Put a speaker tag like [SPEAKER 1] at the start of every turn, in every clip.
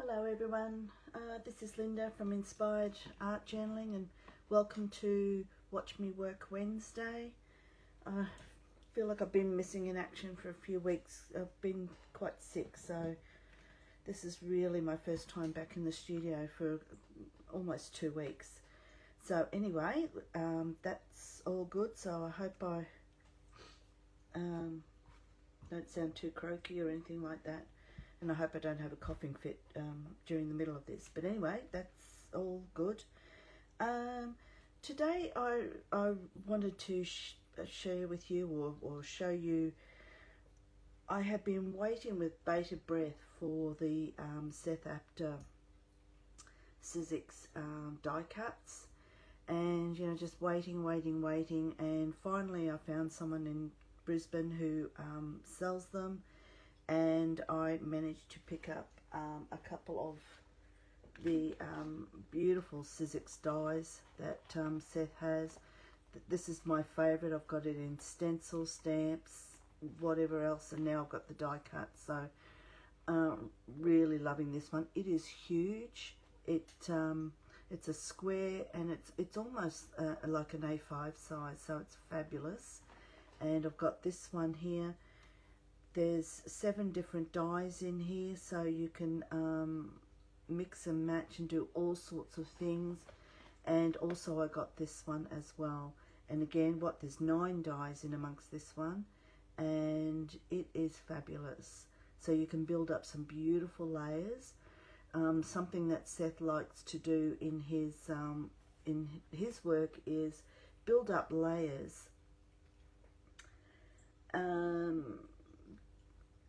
[SPEAKER 1] Hello everyone, this is Linda from Inspired Art Journaling and welcome to Watch Me Work Wednesday. I feel like I've been missing in action for a few weeks. I've been quite sick, so this is really my first time back in the studio for almost 2 weeks. So anyway, that's all good, so I hope I don't sound too croaky or anything like that. And I hope I don't have a coughing fit during the middle of this. But anyway, that's all good. Today I wanted to share with you or show you, I have been waiting with bated breath for the Seth Apter Sizzix die cuts. And, you know, just waiting. And finally I found someone in Brisbane who sells them. And I managed to pick up a couple of the beautiful Sizzix dies that Seth has. This is my favourite. I've got it in stencil, stamps, whatever else, and now I've got the die cut. So really loving this one. It is huge. It's a square and it's almost like an A5 size, so it's fabulous. And I've got this one here. There's 7 different dies in here, so you can mix and match and do all sorts of things. And also I got this one as well. And again, there's 9 dies in amongst this one, and it is fabulous. So you can build up some beautiful layers. Something that Seth likes to do in his work is build up layers.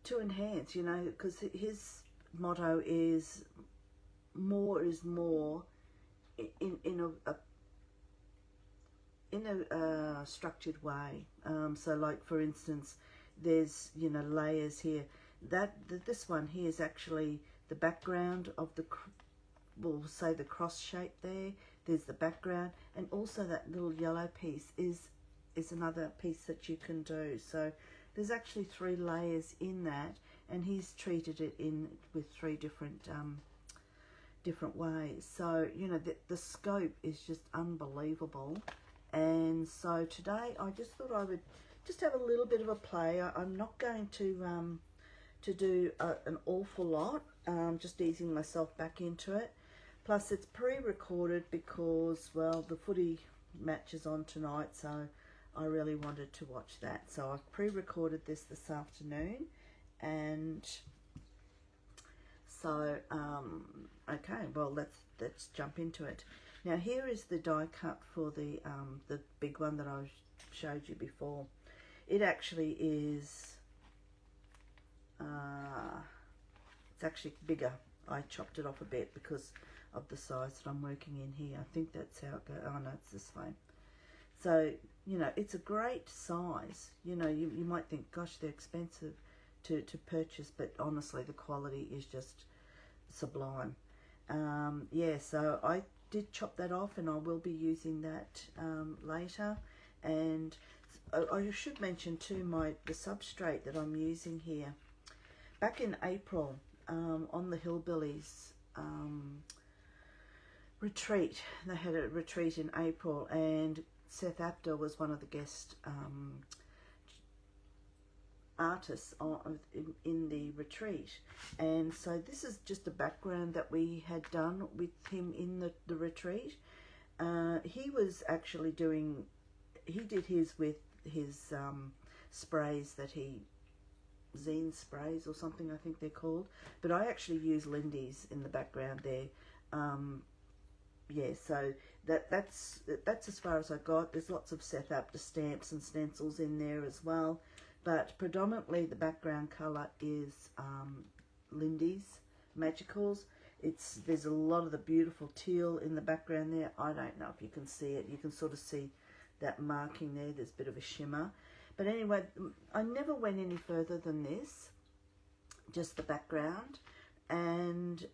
[SPEAKER 1] To enhance, you know, because his motto is more is more in a structured way. So like for instance, there's, you know, layers here. This one here is actually the background of we'll say the cross shape there. There's the background, and also that little yellow piece is another piece that you can do. So there's actually 3 layers in that, and he's treated it with 3 different ways. So, you know, the scope is just unbelievable. And so today I just thought I would just have a little bit of a play. I'm not going to do an awful lot, just easing myself back into it. Plus it's pre-recorded because, well, the footy match is on tonight, so I really wanted to watch that. So I've pre-recorded this afternoon, and so okay, well let's jump into it. Now here is the die cut for the big one that I showed you before. It actually is it's actually bigger. I chopped it off a bit because of the size that I'm working in here. I think that's how it goes. Oh no, it's this way. So, you know, it's a great size. You know, you might think, gosh, they're expensive to purchase, but honestly, the quality is just sublime. Yeah, so I did chop that off, and I will be using that later. And I should mention too, the substrate that I'm using here. Back in April, on the Hillbillies retreat, they had a retreat in April, and Seth Apter was one of the guest artists in the retreat. And so this is just a background that we had done with him in the retreat. He was actually he did his with his sprays that zine sprays or something, I think they're called. But I actually use Lindy's in the background there. Yeah, so that's as far as I got. There's lots of Seth Apter stamps and stencils in there as well, but predominantly the background colour is Lindy's Magicals. There's a lot of the beautiful teal in the background there. I don't know if you can see it. You can sort of see that marking there. There's a bit of a shimmer. But anyway, I never went any further than this, just the background. And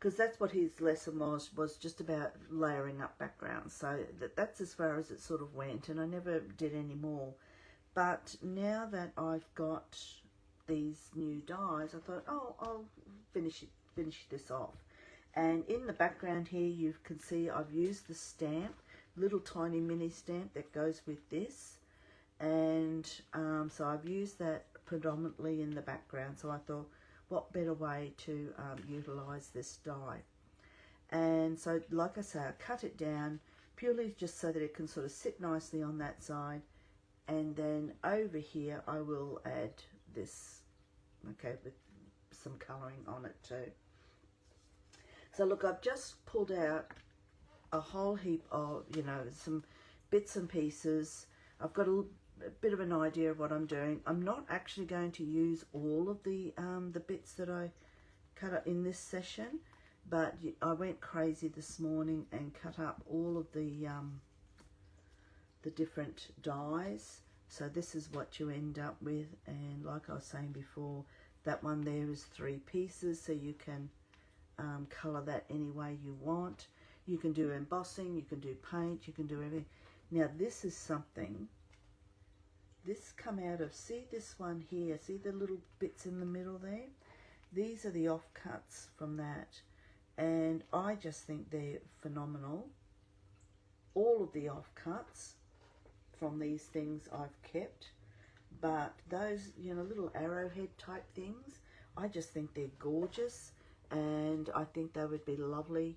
[SPEAKER 1] because that's what his lesson was just about layering up backgrounds. So that's as far as it sort of went, and I never did any more. But now that I've got these new dies, I thought, oh, I'll finish this off. And in the background here, you can see I've used the stamp, little tiny mini stamp that goes with this. And so I've used that predominantly in the background. So I thought, what better way to utilise this die? And so, like I say, I cut it down purely just so that it can sort of sit nicely on that side. And then over here, I will add this, okay, with some colouring on it too. So look, I've just pulled out a whole heap of, you know, some bits and pieces. I've got a bit of an idea of what I'm doing. I'm not actually going to use all of the bits that I cut up in this session, but I went crazy this morning and cut up all of the different dies. So this is what you end up with, and like I was saying before, that one there is 3 pieces, so you can colour that any way you want. You can do embossing, you can do paint, you can do everything. Now this is something, this come out of, see this one here, see the little bits in the middle there? These are the offcuts from that, and I just think they're phenomenal. All of the offcuts from these things I've kept, but those, you know, little arrowhead type things, I just think they're gorgeous, and I think they would be lovely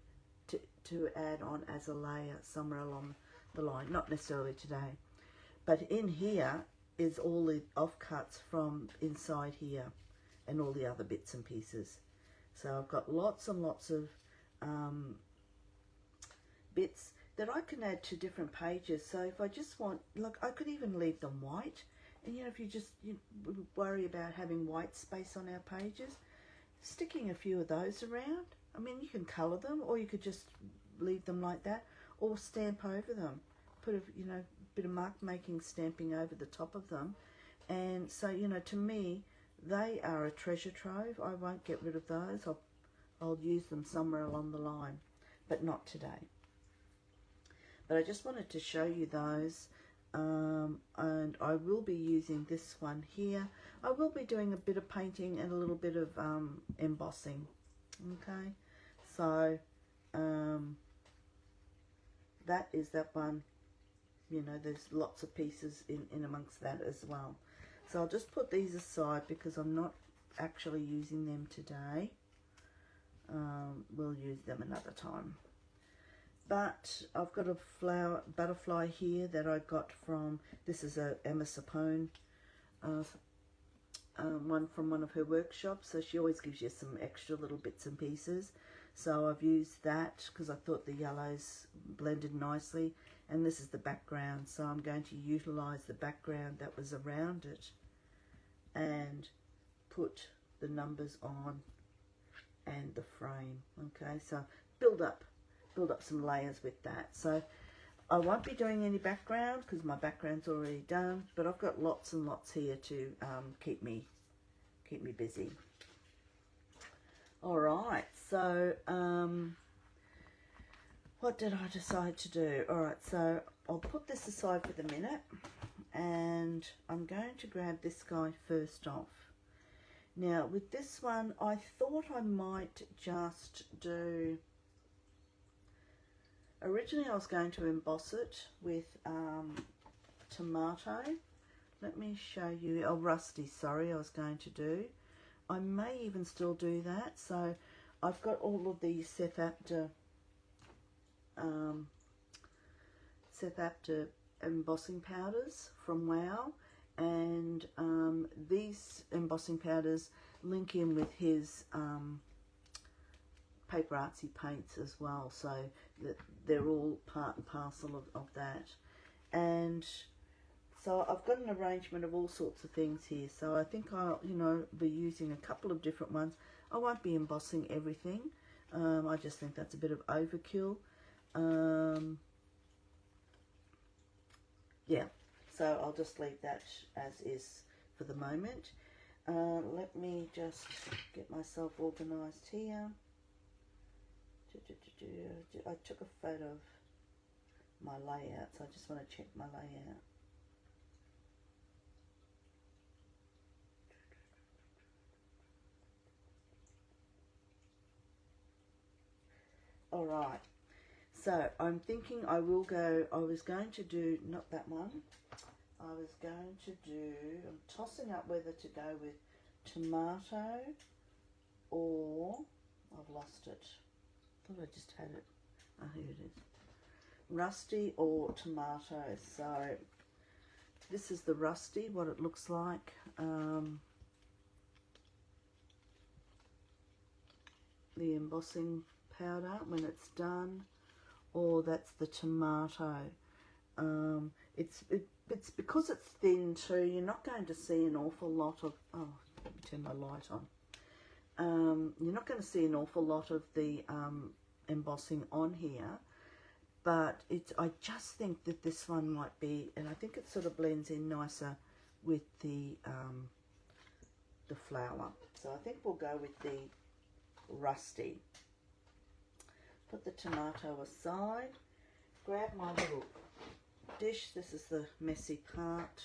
[SPEAKER 1] to add on as a layer somewhere along the line. Not necessarily today, but in here is all the offcuts from inside here and all the other bits and pieces. So I've got lots and lots of bits that I can add to different pages. So if I just want, look, I could even leave them white, and you know, if you worry about having white space on our pages, sticking a few of those around, I mean, you can colour them, or you could just leave them like that, or stamp over them, put a, you know, bit of mark making stamping over the top of them. And so, you know, to me, they are a treasure trove. I won't get rid of those. I'll use them somewhere along the line, but not today. But I just wanted to show you those, and I will be using this one here. I will be doing a bit of painting and a little bit of embossing. Okay, so that is that one. You know, there's lots of pieces in amongst that as well. So I'll just put these aside because I'm not actually using them today. We'll use them another time. But I've got a butterfly here that I got from, this is a Emma Sapone, one from one of her workshops. So she always gives you some extra little bits and pieces. So I've used that because I thought the yellows blended nicely. And this is the background, so I'm going to utilise the background that was around it and put the numbers on and the frame. Okay, so build up some layers with that. So I won't be doing any background because my background's already done, but I've got lots and lots here to keep me busy. All right, so what did I decide to do? All right, so I'll put this aside for the minute, and I'm going to grab this guy first off. Now, with this one, I thought I might just do, originally I was going to emboss it with tomato. Let me show you, oh, rusty, sorry, I was going to do. I may even still do that. So I've got all of the Seth Apter embossing powders from Wow, and these embossing powders link in with his paper artsy paints as well, so that they're all part and parcel of that. And so I've got an arrangement of all sorts of things here, so I think I'll, you know, be using a couple of different ones. I won't be embossing everything. I just think that's a bit of overkill. Yeah, so I'll just leave that as is for the moment. Let me just get myself organised here. I took a photo of my layout, so I just want to check my layout. Alright, so I'm thinking I will go, I was going to do, not that one, I was going to do, I'm tossing up whether to go with tomato or, I've lost it, I thought I just had it, oh here it is, rusty or tomato. So this is the rusty, what it looks like. The embossing powder when it's done, or that's the tomato. It's because it's thin too, you're not going to see an awful lot of, oh, let me turn my light on. You're not going to see an awful lot of the embossing on here, but I just think that this one might be, and I think it sort of blends in nicer with the flower. So I think we'll go with the rusty. Put the tomato aside, grab my little dish. This is the messy part.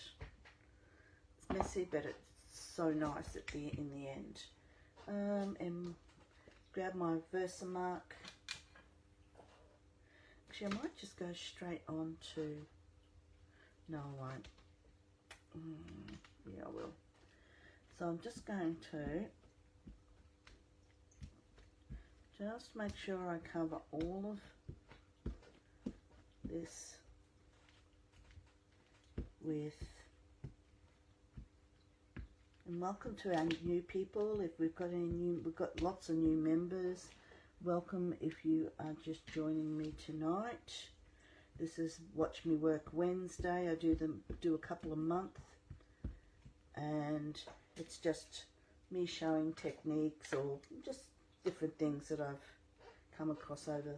[SPEAKER 1] It's messy, but it's so nice in the end. And grab my Versamark. Actually, I might just go straight on to, no I won't, yeah I will. So I'm just going to just make sure I cover all of this with, and welcome to our new people. If we've got any new, we've got lots of new members. Welcome if you are just joining me tonight. This is Watch Me Work Wednesday. I do a couple a month, and it's just me showing techniques or just different things that I've come across over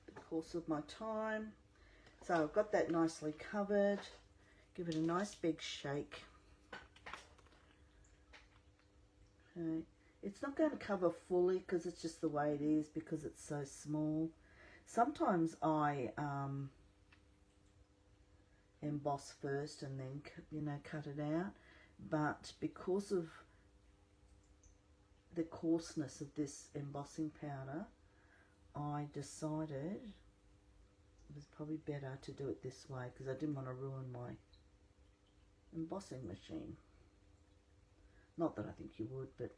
[SPEAKER 1] the course of my time. So I've got that nicely covered. Give it a nice big shake. Okay. It's not going to cover fully because it's just the way it is, because it's so small. Sometimes I emboss first and then, you know, cut it out. But because of the coarseness of this embossing powder, I decided it was probably better to do it this way because I didn't want to ruin my embossing machine. Not that I think you would, but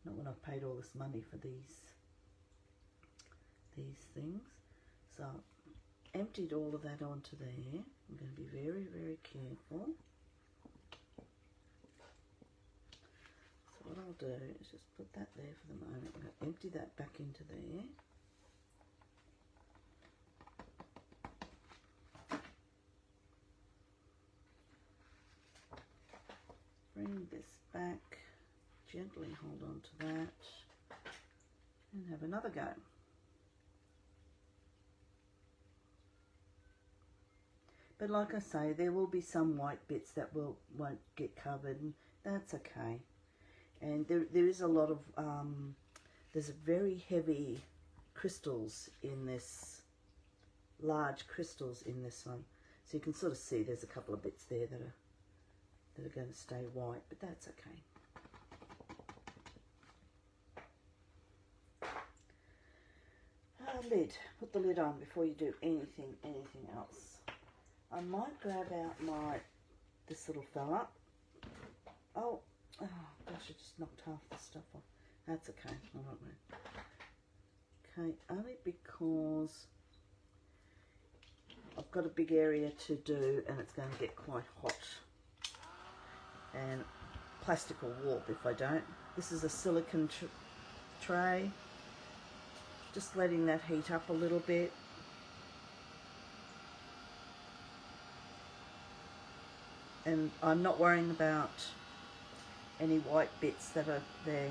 [SPEAKER 1] not when I've paid all this money for these things. So emptied all of that onto there. I'm going to be very, very careful. So what I'll do is just put that there for the moment. I'm going to empty that back into there. Bring this back, gently hold on to that, and have another go. But like I say, there will be some white bits that won't get covered, and that's okay. And there is a lot of, there's a very heavy crystals in this, large crystals in this one. So you can sort of see there's a couple of bits there that are going to stay white, but that's okay. Lid. Put the lid on before you do anything else. I might grab out this little fella. Oh gosh, I just knocked half the stuff off. That's okay. I won't worry. Okay, only because I've got a big area to do and it's going to get quite hot. And plastic will warp if I don't. This is a silicone tray. Just letting that heat up a little bit. And I'm not worrying about any white bits that are there.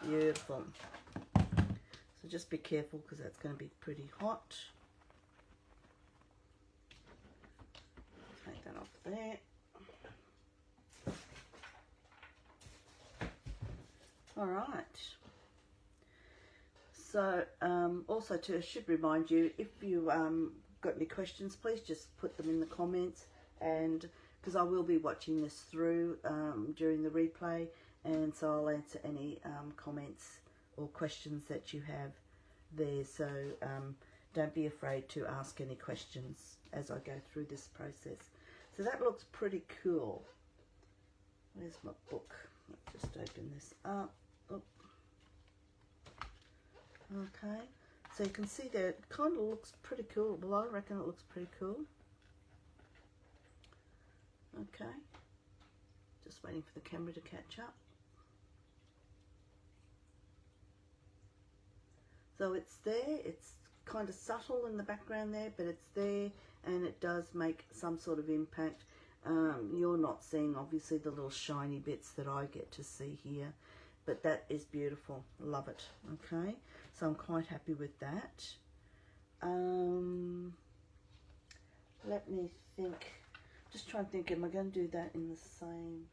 [SPEAKER 1] Beautiful. So just be careful because that's going to be pretty hot. Take that off there. All right. So also I should remind you, if you got any questions, please just put them in the comments, and because I will be watching this through during the replay, and so I'll answer any comments or questions that you have there. So don't be afraid to ask any questions as I go through this process. So that looks pretty cool. Where's my book? Let's just open this up. Oh. Okay, so you can see that it kind of looks pretty cool. Well, I reckon it looks pretty cool. Okay, just waiting for the camera to catch up. So it's there, it's kind of subtle in the background there, but it's there, and it does make some sort of impact. You're not seeing obviously the little shiny bits that I get to see here, but that is beautiful. Love it. Okay, so I'm quite happy with that. Let me think. Just try and think, am I going to do that in the same?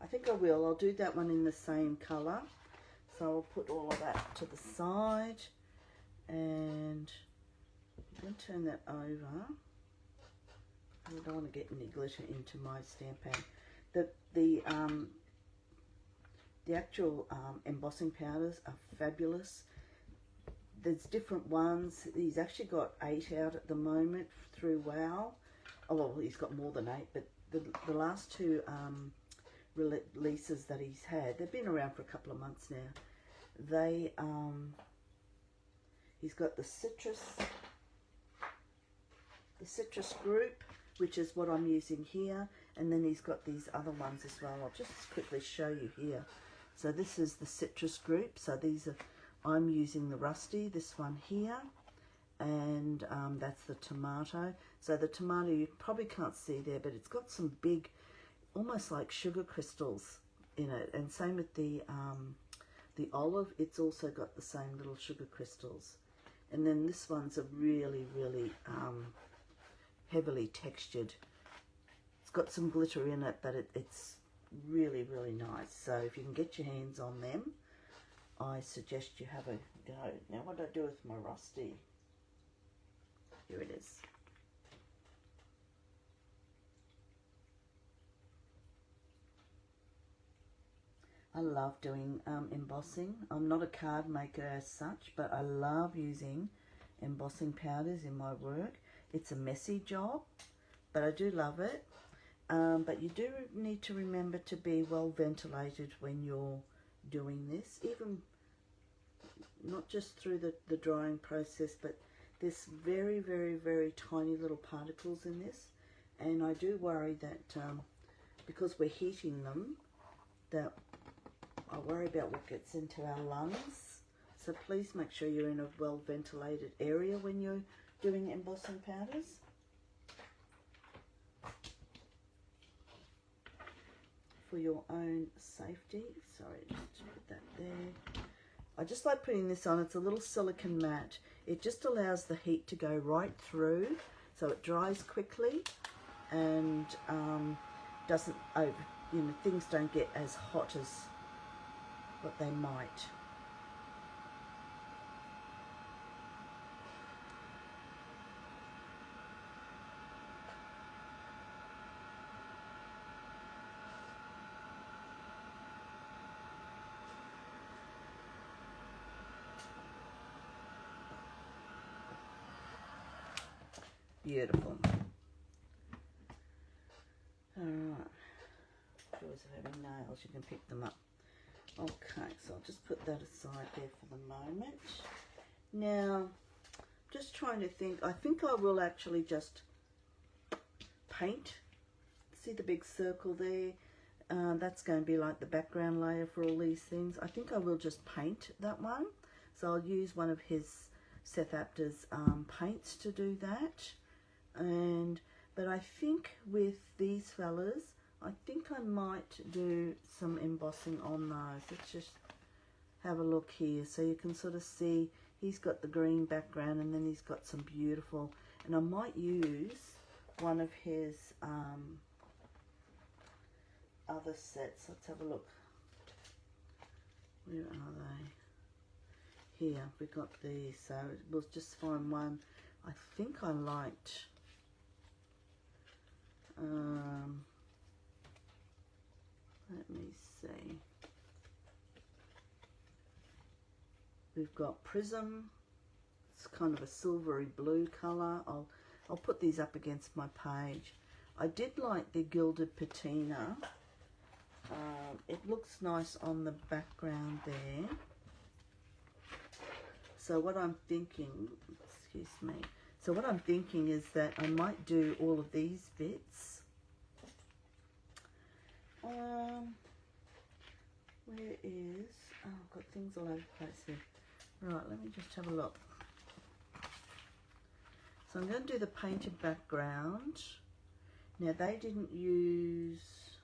[SPEAKER 1] I think I will. I'll do that one in the same colour. So I'll put all of that to the side, and I'm going to turn that over. I don't want to get any glitter into my stamp pad. The actual embossing powders are fabulous. There's different ones. He's actually got 8 out at the moment through WoW. Oh, well, he's got more than 8, but the last 2 releases that he's had, they've been around for a couple of months now. They he's got the citrus group, which is what I'm using here, and then he's got these other ones as well. I'll just quickly show you here. So this is the citrus group. So these are, I'm using the rusty, this one here, and that's the tomato. So the tomato you probably can't see there, but it's got some big, almost like sugar crystals in it, and same with the olive. It's also got the same little sugar crystals. And then this one's a really, really heavily textured. It's got some glitter in it, but it's really, really nice. So if you can get your hands on them, I suggest you have a go. Now what do I do with my rusty? Here it is. I love doing embossing. I'm not a card maker as such, but I love using embossing powders in my work. It's a messy job, but I do love it. But you do need to remember to be well ventilated when you're doing this, even not just through the drying process, but there's very, very, very tiny little particles in this, and I do worry that because we're heating them, that I worry about what gets into our lungs. So please make sure you're in a well ventilated area when you're doing embossing powders. For your own safety. Sorry, just put that there. I just like putting this on. It's a little silicone mat. It just allows the heat to go right through, so it dries quickly, and doesn't things don't get as hot as what they might. Beautiful. Alright. Joys of having nails, you can pick them up. Okay, so I'll just put that aside there for the moment. Now, just trying to think, I think I will actually just paint. See the big circle there? That's going to be like the background layer for all these things. I think I will just paint that one. So I'll use one of his Seth Apter's paints to do that. But I think with these fellas, I think I might do some embossing on those. Let's just have a look here so you can sort of see he's got the green background and then he's got some beautiful, and I might use one of his other sets. Let's have a look. Where are they? Here, we got these, so we'll just find one I think I liked. Let me see. We've got Prism. It's kind of a silvery blue colour. I'll put these up against my page. I did like the Gilded Patina. It looks nice on the background there. So what I'm thinking, excuse me. So what I'm thinking is that I might do all of these bits. Where is, oh, I've got things all over the place here. Right, let me just have a look. So I'm going to do the painted background. Now they didn't use,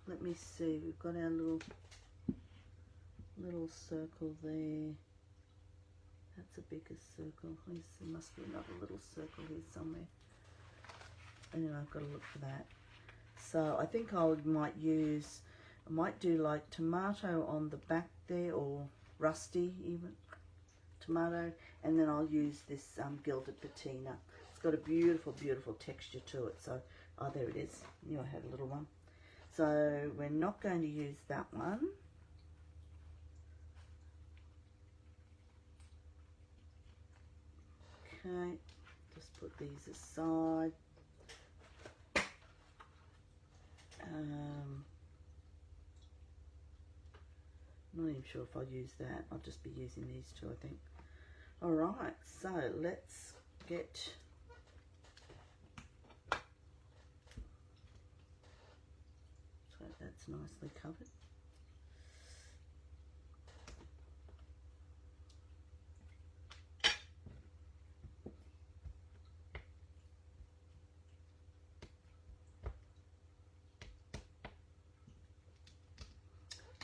[SPEAKER 1] let me see, we've got our little circle there. That's a bigger circle. There must be another little circle here somewhere. Anyway, I've got to look for that. So I think I might do like tomato on the back there, or rusty even, tomato, and then I'll use this Gilded Patina. It's got a beautiful, beautiful texture to it. So, oh, there it is. Knew I had a little one. So we're not going to use that one. Okay, just put these aside. Not even sure if I'll use that. I'll just be using these two, I think. Alright, so let's get so that's nicely covered.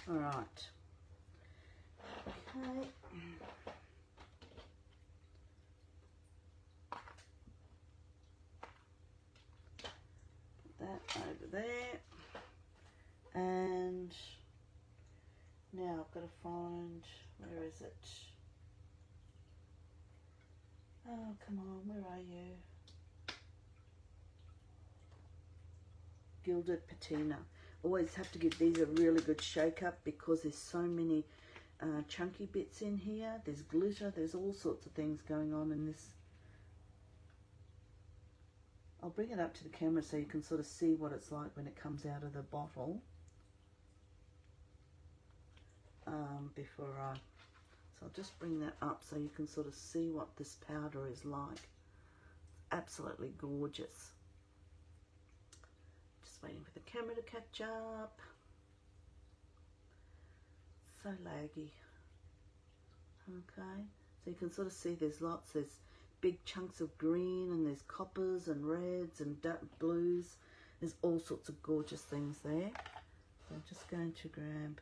[SPEAKER 1] Alright. Okay. Put that over there. And now I've got to find, where is it? Oh, come on, where are you? Gilded Patina. Always have to give these a really good shake up because there's so many chunky bits in here. There's glitter, there's all sorts of things going on in this. I'll bring it up to the camera so you can sort of see what it's like when it comes out of the bottle. So I'll just bring that up so you can sort of see what this powder is like. It's absolutely gorgeous. Just waiting for the camera to catch up. So laggy. Okay, so you can sort of see there's big chunks of green, and there's coppers and reds and dark blues. There's all sorts of gorgeous things there. So I'm just going to grab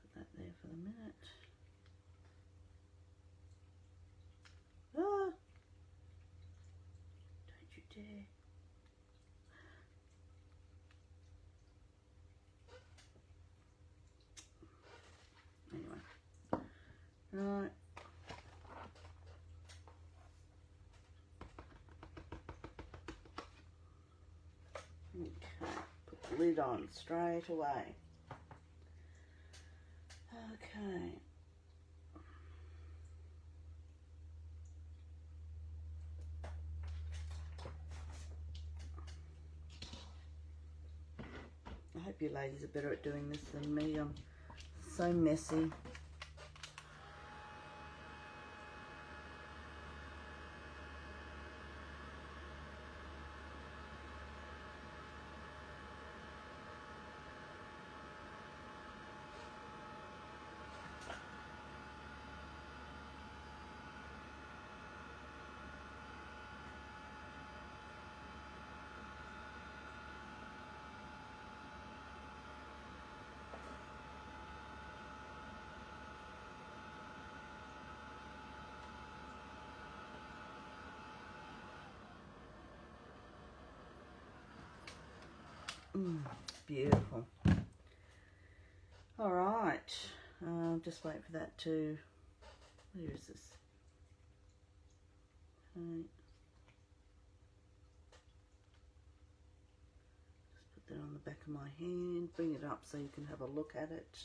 [SPEAKER 1] put that there for the minute. Ah! Don't you dare. Right. Okay, put the lid on straight away. Okay. I hope you ladies are better at doing this than me. I'm so messy. Beautiful. All right, just wait for that to, where is this? Okay. Just put that on the back of my hand, bring it up so you can have a look at it.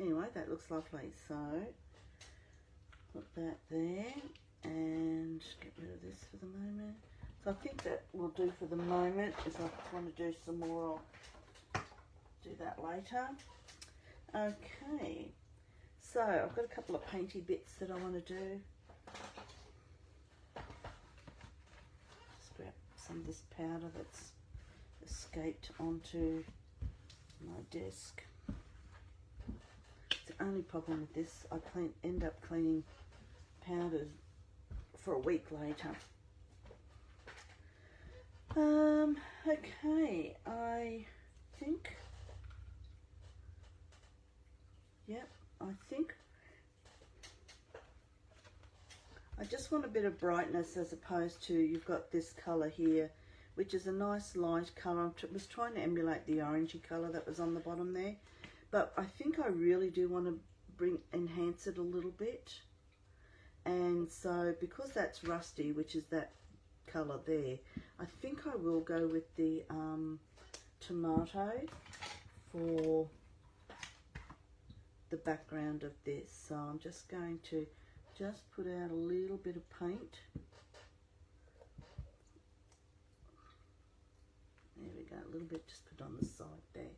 [SPEAKER 1] Anyway, that looks lovely. So put that there and get rid of this for the moment. So I think that will do for the moment. If I want to do some more, I'll do that later. Okay, so I've got a couple of painty bits that I want to do. Just grab some of this powder that's escaped onto my desk. The only problem with this, I end up cleaning powders for a week later. Okay, I think, yep, I think I just want a bit of brightness as opposed to, you've got this colour here, which is a nice light colour. I was trying to emulate the orangey colour that was on the bottom there. But I think I really do want to enhance it a little bit. And so because that's rusty, which is that colour there, I think I will go with the tomato for the background of this. So I'm just going to just put out a little bit of paint. There we go, a little bit, just put on the side there.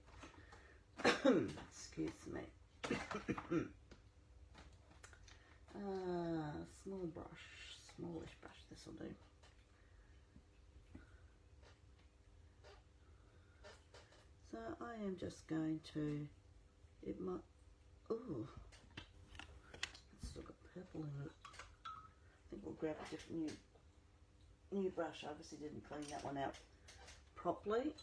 [SPEAKER 1] Excuse me. Small brush, smallish brush, this will do. So I am just going to, it might, ooh, it's still got purple in it. I think we'll grab a different new brush. I obviously didn't clean that one out properly.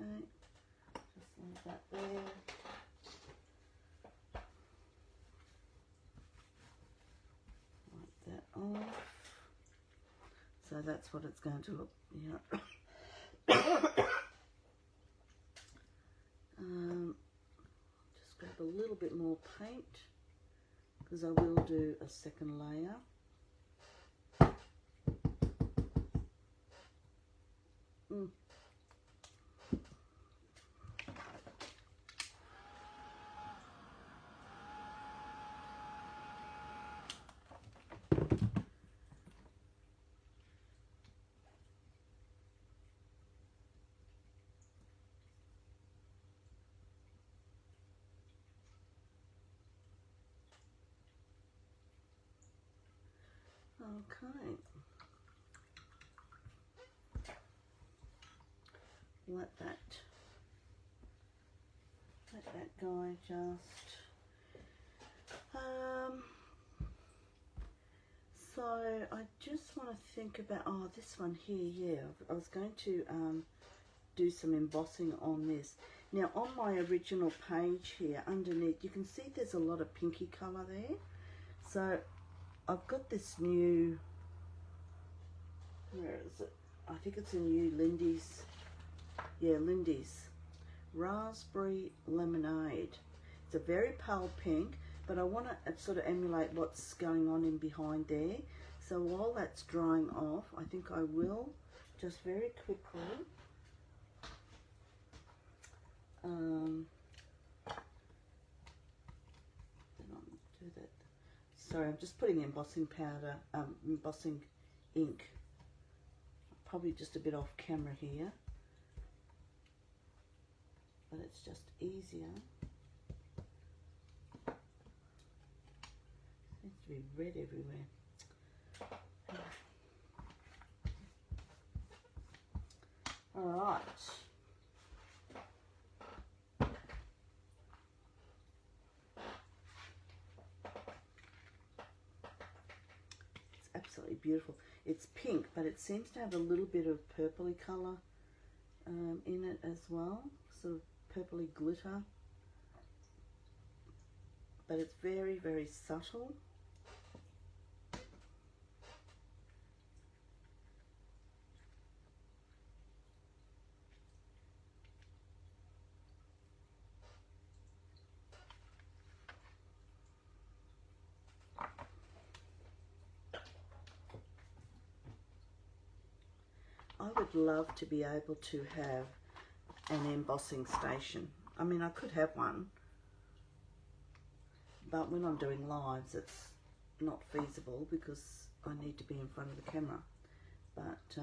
[SPEAKER 1] Okay, just leave that there. Wipe that off. So that's what it's going to look, yeah. Just grab a little bit more paint because I will do a second layer. Okay. Let that guy just. So I just want to think about, oh, this one here, yeah. I was going to do some embossing on this. Now on my original page here, underneath, you can see there's a lot of pinky colour there. So I've got this new, where is it? I think it's a new Lindy's, yeah, Lindy's Raspberry Lemonade. It's a very pale pink, but I want to sort of emulate what's going on in behind there. So while that's drying off, I think I will just very quickly do that. Sorry, I'm just putting embossing powder, embossing ink. Probably just a bit off camera here, but it's just easier. to be red everywhere. All right. It's absolutely beautiful. It's pink, but it seems to have a little bit of purpley colour in it as well, sort of purpley glitter. But it's very, very subtle. I would love to be able to have an embossing station. I mean, I could have one, but when I'm doing lives, it's not feasible because I need to be in front of the camera. But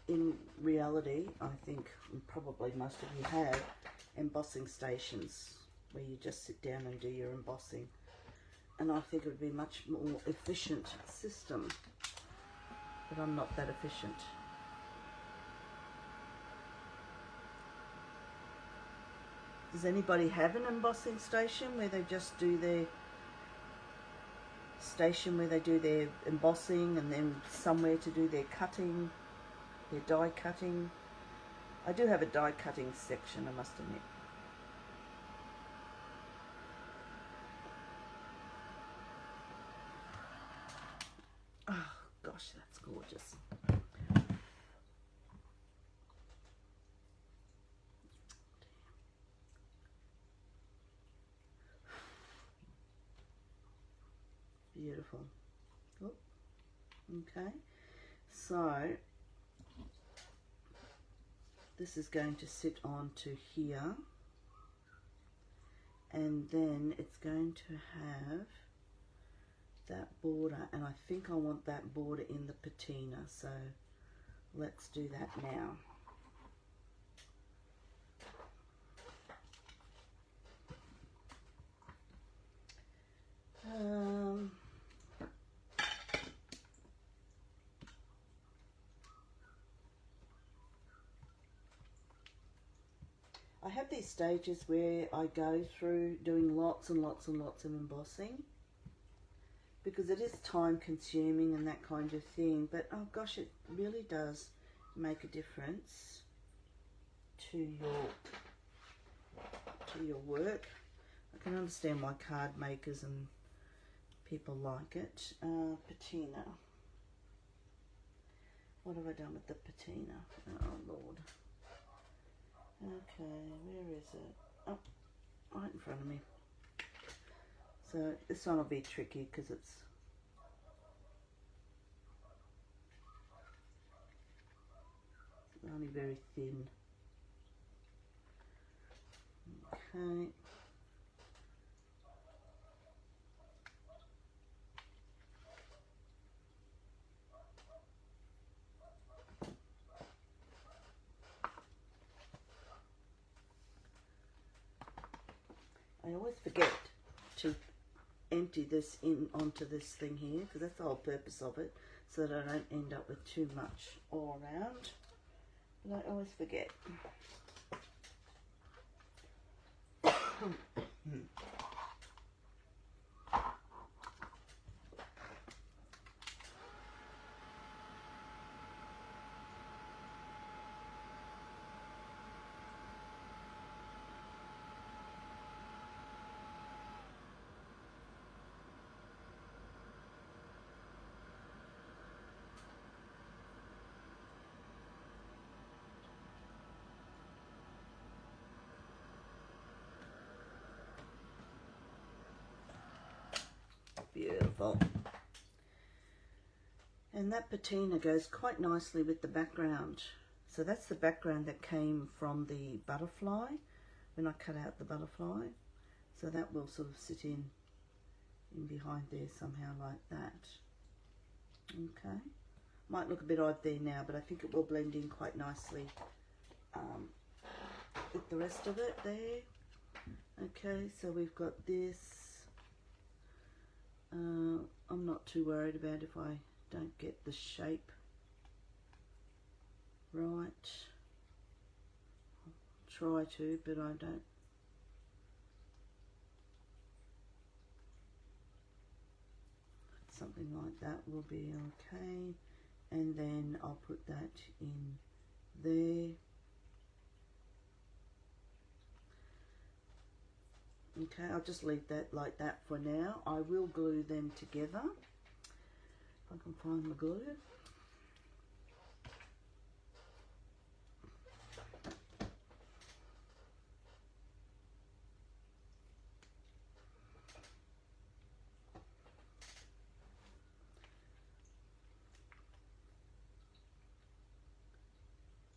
[SPEAKER 1] in reality, I think probably most of you have embossing stations where you just sit down and do your embossing. And I think it would be a much more efficient system, but I'm not that efficient. Does anybody have an embossing station where they just do their embossing and then somewhere to do their cutting, their die cutting? I do have a die cutting section, I must admit. Oh gosh, that's gorgeous. Beautiful. Oh, okay, so this is going to sit onto here, and then it's going to have that border, and I think I want that border in the patina, so let's do that now. I have these stages where I go through doing lots and lots and lots of embossing because it is time consuming and that kind of thing, but oh gosh, it really does make a difference to your work. I can understand why card makers and people like it. Patina. What have I done with the patina? Oh Lord. Okay, where is it? Oh, right in front of me. So this one will be tricky because it's only very thin. Okay. I always forget to empty this in onto this thing here because that's the whole purpose of it, so that I don't end up with too much all around. But I always forget. Beautiful. And that patina goes quite nicely with the background. So that's the background that came from the butterfly when I cut out the butterfly. So that will sort of sit in behind there somehow like that. Okay. Might look a bit odd there now, but I think it will blend in quite nicely with the rest of it there. Okay, so we've got this. I'm not too worried about if I don't get the shape right. I'll try to, but I don't. Something like that will be okay. And then I'll put that in there. Okay, I'll just leave that like that for now. I will glue them together. If I can find the glue.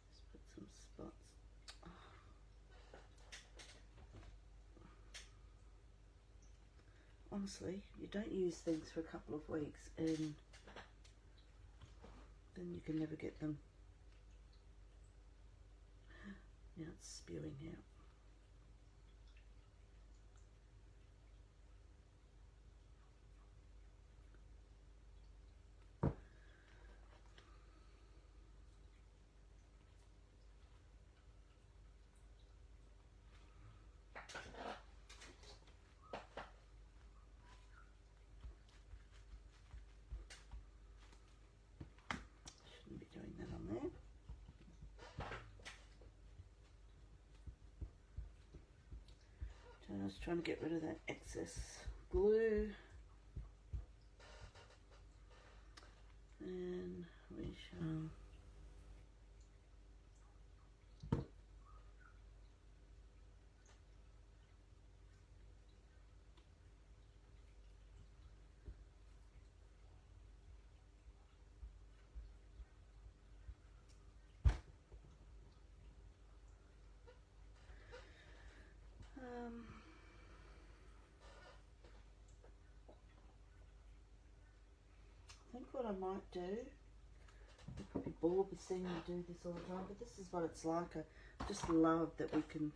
[SPEAKER 1] Just put some spots. Honestly, you don't use things for a couple of weeks and then you can never get them. Now it's spewing out. Shouldn't be doing that on there. Just trying to get rid of that excess glue. And we shall I think what I might do, you're probably bored with seeing me do this all the time, but this is what it's like. I just love that we can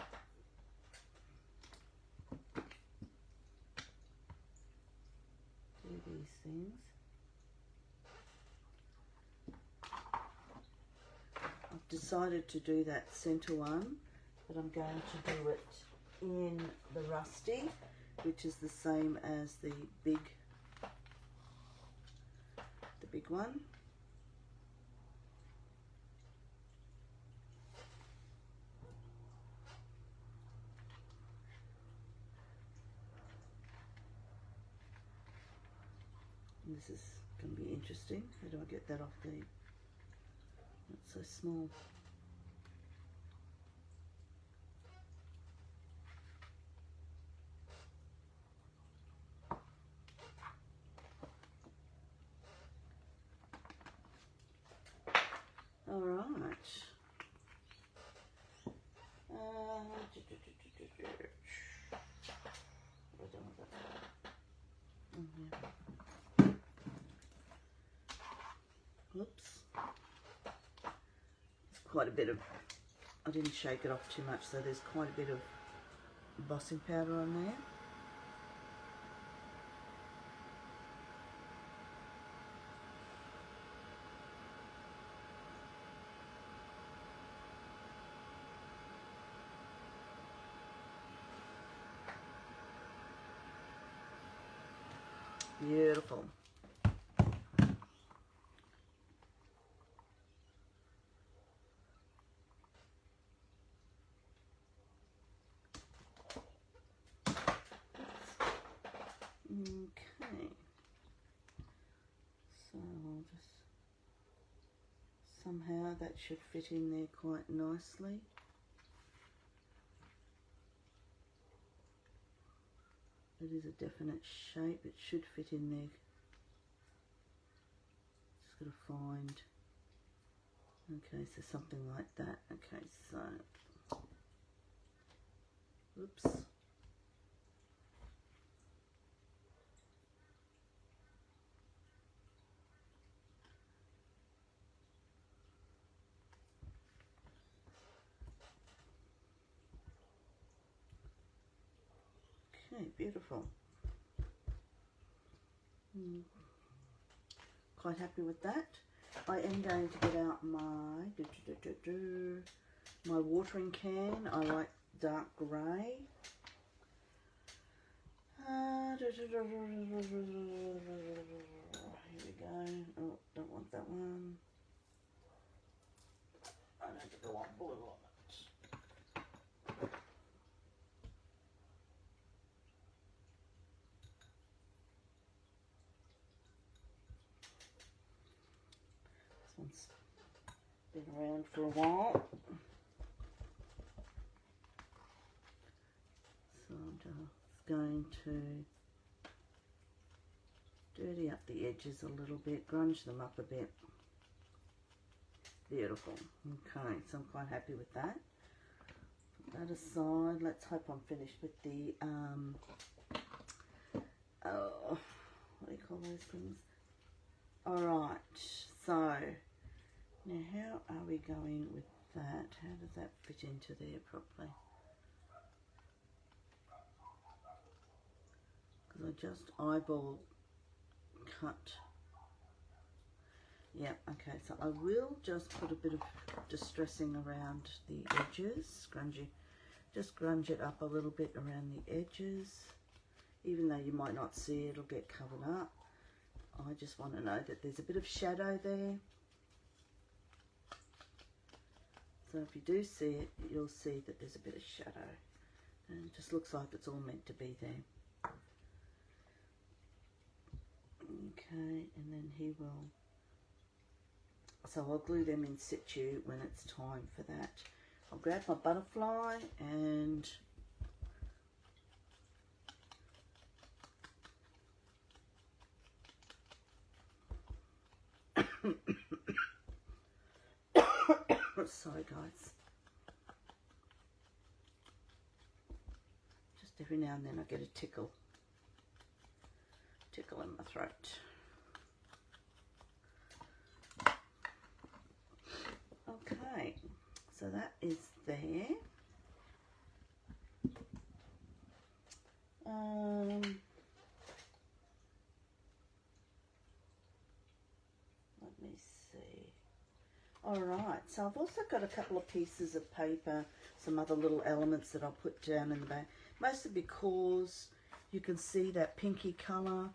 [SPEAKER 1] do these things. I've decided to do that centre one, but I'm going to do it in the rusty, which is the same as the big one. And this is going to be interesting. How do I get that off the, it's so small. All right. Oops. It's quite a bit of, I didn't shake it off too much, so there's quite a bit of embossing powder on there. Beautiful. Okay. So I'll just, somehow that should fit in there quite nicely. It is a definite shape, it should fit in there. Just got to find, okay, so something like that. Okay, so, oops. Okay, beautiful. Quite happy with that. I am going to get out my my watering can. I like dark grey. Here we go. Oh, don't want that one. I don't think I want blue on it. This one's been around for a while. So I'm just going to dirty up the edges a little bit, grunge them up a bit. Beautiful. Okay, so I'm quite happy with that. Put that aside. Let's hope I'm finished with the, what do you call those things? Alright, so, now how are we going with that? How does that fit into there properly? Because I just eyeball cut. Yeah, okay, so I will just put a bit of distressing around the edges, just grunge it up a little bit around the edges. Even though you might not see it, it'll get covered up. I just want to know that there's a bit of shadow there. So if you do see it, you'll see that there's a bit of shadow. And it just looks like it's all meant to be there. Okay, and then he will... So I'll glue them in situ when it's time for that. I'll grab my butterfly and sorry guys. Just every now and then I get a tickle in my throat. Okay, so that is there. Let me see. Alright, so I've also got a couple of pieces of paper, some other little elements that I'll put down in the back. Mostly because you can see that pinky colour,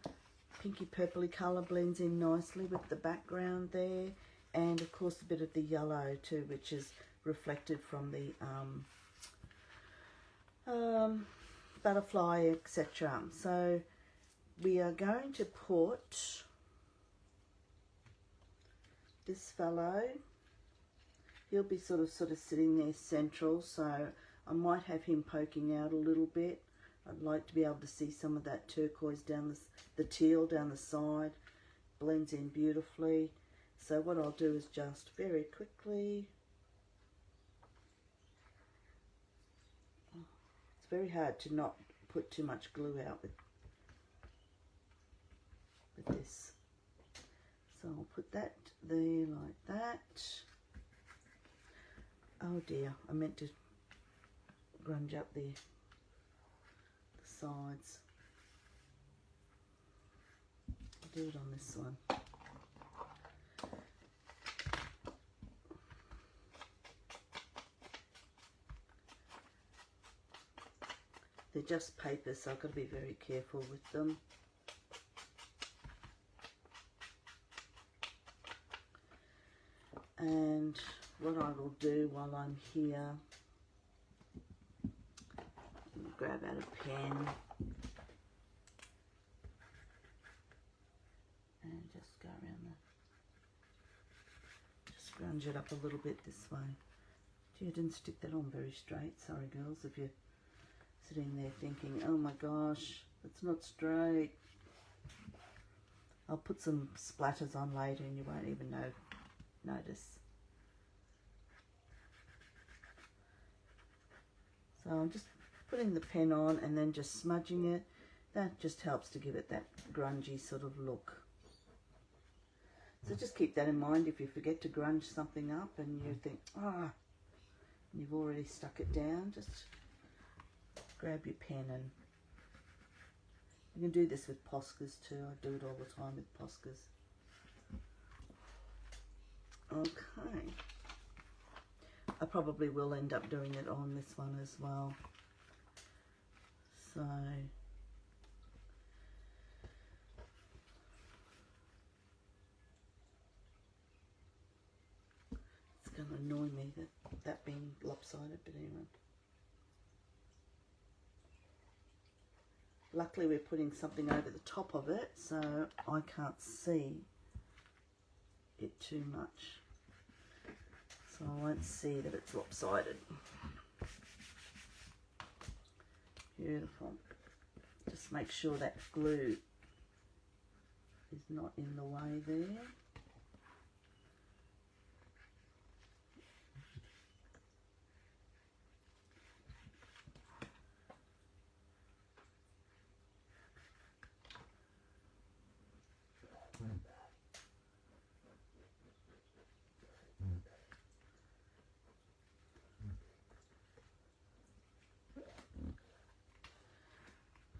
[SPEAKER 1] pinky purpley colour blends in nicely with the background there. And of course a bit of the yellow too, which is reflected from the butterfly, etc. So we are going to put this fellow. He'll be sort of sitting there central, so I might have him poking out a little bit. I'd like to be able to see some of that turquoise down the teal down the side. Blends in beautifully. So what I'll do is just very quickly, it's very hard to not put too much glue out with this. So I'll put that there like that. Oh dear, I meant to grunge up the sides. I'll do it on this one. They're just papers, so I've got to be very careful with them. And what I will do while I'm here, grab out a pen and just go around just scrunch it up a little bit this way. Gee, I didn't stick that on very straight. Sorry girls, if you're sitting there thinking, oh my gosh, it's not straight. I'll put some splatters on later and you won't even notice. So I'm just putting the pen on and then just smudging it. That just helps to give it that grungy sort of look. So just keep that in mind if you forget to grunge something up and you think, and you've already stuck it down, just grab your pen and You can do this with Poscas too. I do it all the time with Poscas. Okay. I probably will end up doing it on this one as well. So it's going to annoy me that being lopsided, but anyway. Luckily we're putting something over the top of it, so I can't see it too much. So I won't see that it's lopsided. Beautiful. Just make sure that glue is not in the way there.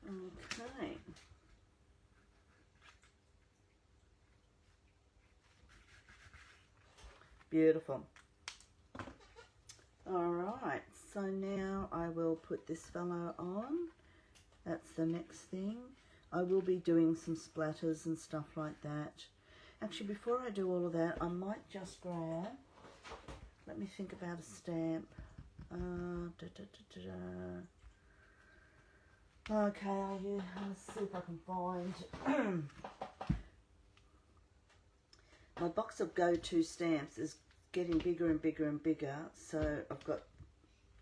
[SPEAKER 1] Okay. Beautiful. Alright, so now I will put this fellow on. That's the next thing. I will be doing some splatters and stuff like that. Actually, before I do all of that, I might just grab, let me think about a stamp. Okay, let's see if I can find my box of go-to stamps is getting bigger and bigger and bigger, so I've got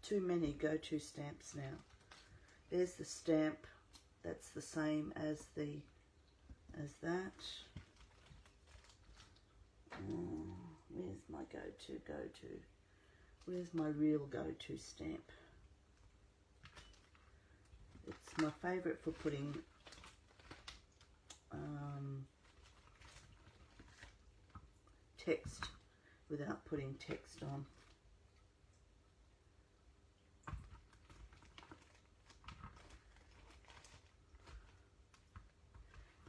[SPEAKER 1] too many go-to stamps now. There's the stamp that's the same as that. Where's my go-to? Where's my real go-to stamp? It's my favourite for putting text without putting text on.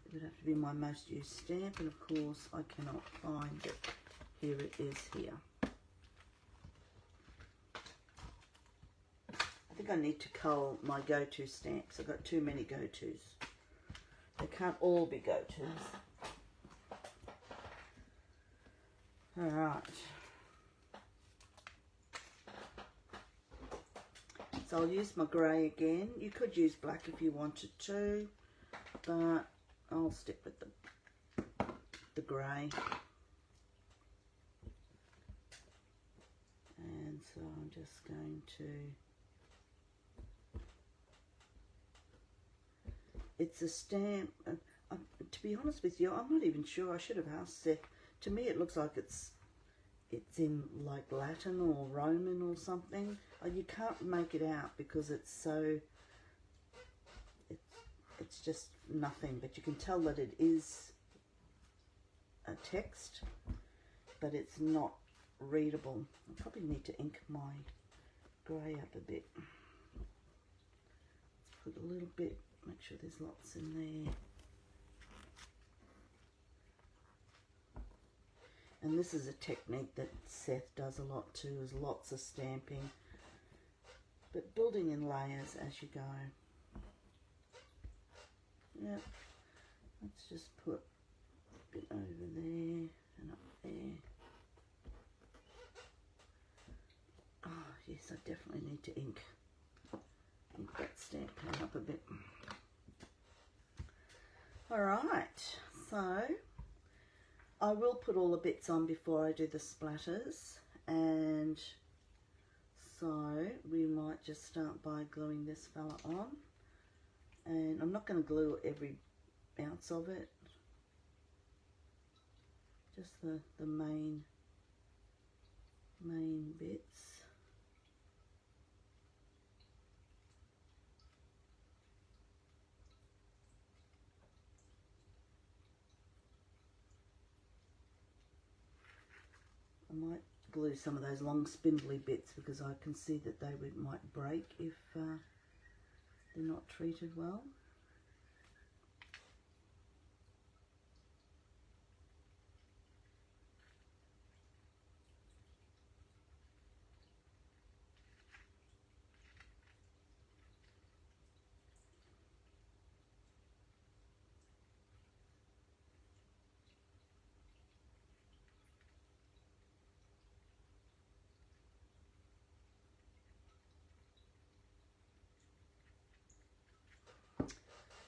[SPEAKER 1] It would have to be my most used stamp, and of course I cannot find it. Here it is here. I think I need to cull my go-to stamps. I've got too many go-tos. They can't all be go-tos. Alright. So I'll use my grey again. You could use black if you wanted to, but I'll stick with the grey. And so I'm just going to... It's a stamp. To be honest with you, I'm not even sure. I should have asked Seth. To me, it looks like it's in like Latin or Roman or something. You can't make it out because it's so. It's just nothing. But you can tell that it is a text, but it's not readable. I probably need to ink my grey up a bit. Let's put a little bit. Make sure there's lots in there. And this is a technique that Seth does a lot too, is lots of stamping. But building in layers as you go. Yep. Let's just put a bit over there and up there. Oh yes, I definitely need to ink that stamp pad up a bit. Alright, so I will put all the bits on before I do the splatters, and so we might just start by gluing this fella on. And I'm not going to glue every ounce of it, just the main bits. I might glue some of those long spindly bits because I can see that they might break if they're not treated well.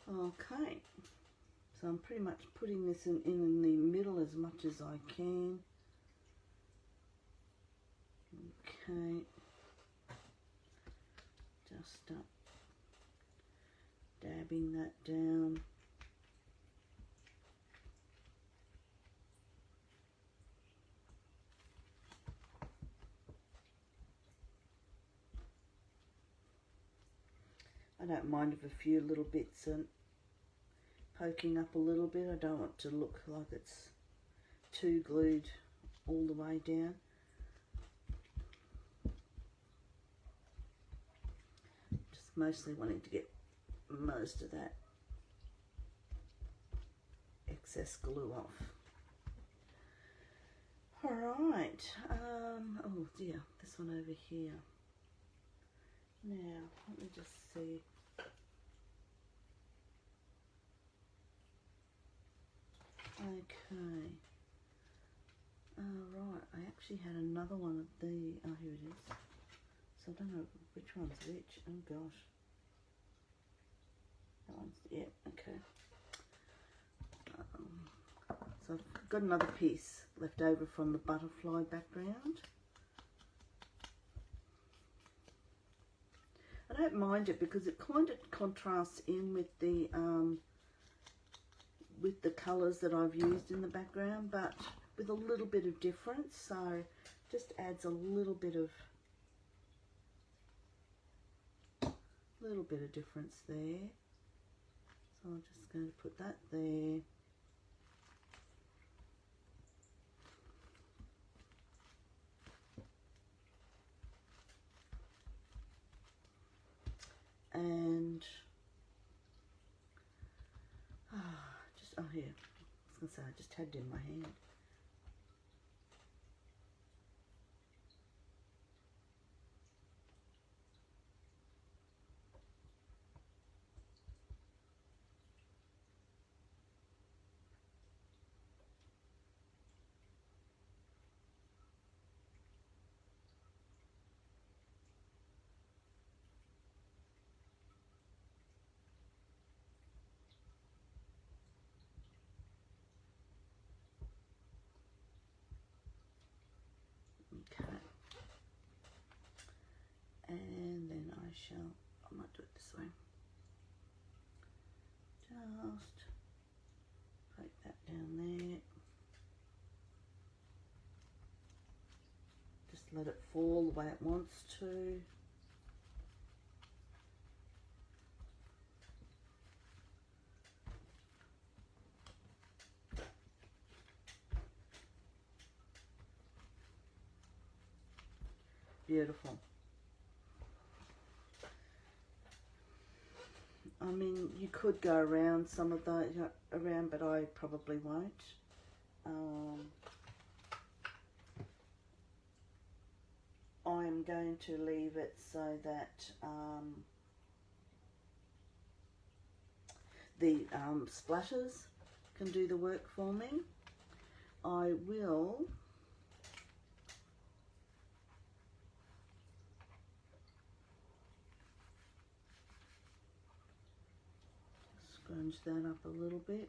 [SPEAKER 1] Okay, so I'm pretty much putting this in the middle as much as I can. Okay, just dabbing that down. I don't mind if a few little bits are poking up a little bit. I don't want to look like it's too glued all the way down. Just mostly wanting to get most of that excess glue off. Alright, oh dear, this one over here. Now, let me just see. Okay. Right, I actually had another one of the, oh here it is. So I don't know which one's which, oh gosh. That one's, yeah, okay. So I've got another piece left over from the butterfly background. I don't mind it because it kind of contrasts in with the colours that I've used in the background, but with a little bit of difference, so just adds a little bit of difference there. So I'm just going to put that there. And oh here, I was going to say I just had it in my hand. Okay, and then I might do it this way. Just poke that down there. Just let it fall the way it wants to. Beautiful. I mean, you could go around some of those, but I probably won't. I'm going to leave it so that the splatters can do the work for me. I will scrunch that up a little bit.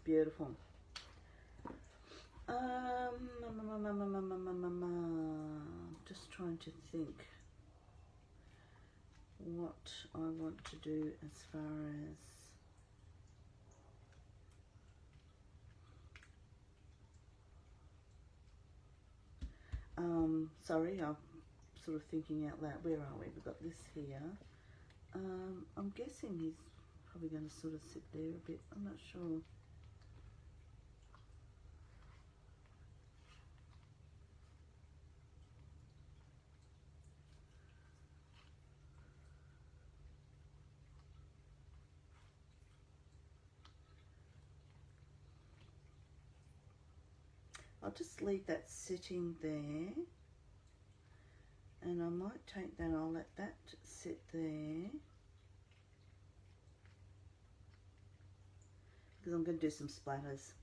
[SPEAKER 1] Beautiful. Just trying to think what I want to do as far as sorry, I'm sort of thinking out loud. Where are we? We've got this here. I'm guessing he's probably going to sort of sit there a bit. I'm not sure. I'll just leave that sitting there, and I might take that, I'll let that sit there, because I'm going to do some splatters.